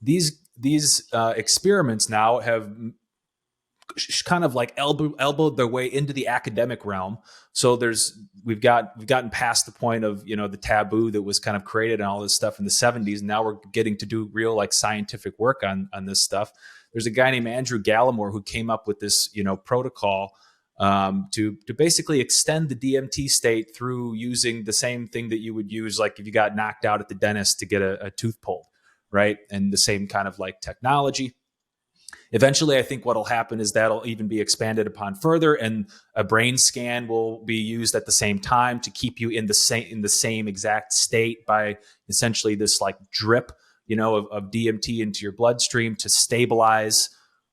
these experiments now have kind of like elbowed their way into the academic realm. So we've gotten past the point of, the taboo that was kind of created and all this stuff in the 70s. And now we're getting to do real like scientific work on this stuff. There's a guy named Andrew Gallimore who came up with this, protocol to basically extend the DMT state through using the same thing that you would use, like if you got knocked out at the dentist to get a tooth pulled, right? And the same kind of like technology. Eventually, I think what'll happen is that'll even be expanded upon further, and a brain scan will be used at the same time to keep you in the same exact state by essentially this like drip, of DMT into your bloodstream to stabilize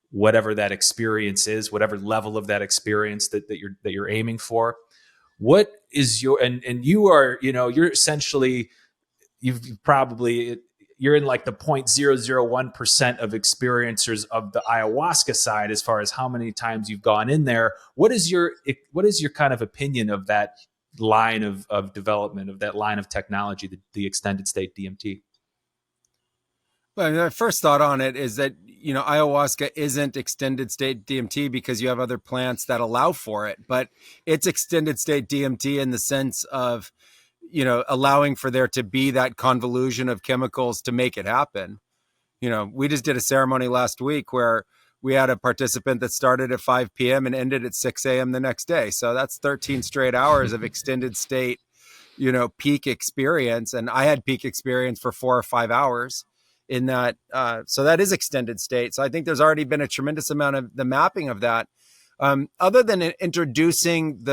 whatever that experience is, whatever level of that experience that you're aiming for. What is your and you are, you're essentially you're in like the 0.001% of experiencers of the ayahuasca side as far as how many times you've gone in there. What is your kind of opinion of that line of development, of that line of technology, the extended state DMT? Well, my first thought on it is that, ayahuasca isn't extended state DMT because you have other plants that allow for it, but it's extended state DMT in the sense of, allowing for there to be that convolution of chemicals to make it happen. We just did a ceremony last week where we had a participant that started at 5 p.m. and ended at 6 a.m. the next day. So that's 13 straight hours of extended state, peak experience. And I had peak experience for 4 or 5 hours in that. So that is extended state. So I think there's already been a tremendous amount of the mapping of that. Other than introducing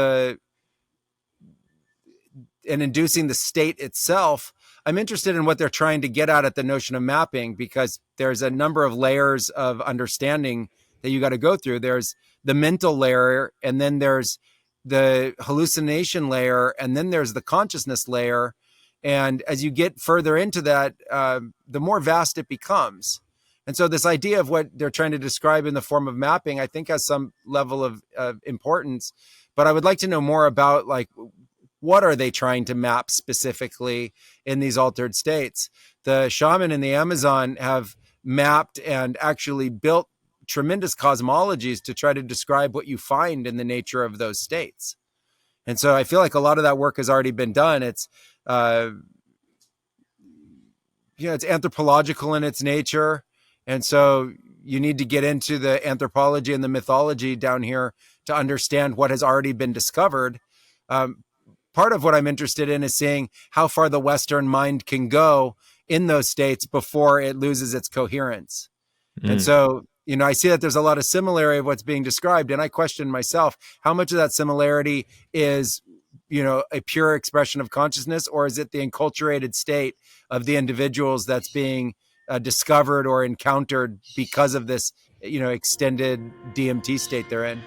inducing the state itself, I'm interested in what they're trying to get at the notion of mapping, because there's a number of layers of understanding that you got to go through. There's the mental layer, and then there's the hallucination layer, and then there's the consciousness layer. And as you get further into that, the more vast it becomes. And so this idea of what they're trying to describe in the form of mapping, I think has some level of importance. But I would like to know more about, like, what are they trying to map specifically in these altered states? The shaman in the Amazon have mapped and actually built tremendous cosmologies to try to describe what you find in the nature of those states. And so I feel like a lot of that work has already been done. It's, it's anthropological in its nature. And so you need to get into the anthropology and the mythology down here to understand what has already been discovered. Part of what I'm interested in is seeing how far the Western mind can go in those states before it loses its coherence. And so, I see that there's a lot of similarity of what's being described. And I question myself, how much of that similarity is, a pure expression of consciousness, or is it the enculturated state of the individuals that's being discovered or encountered because of this, extended DMT state they're in?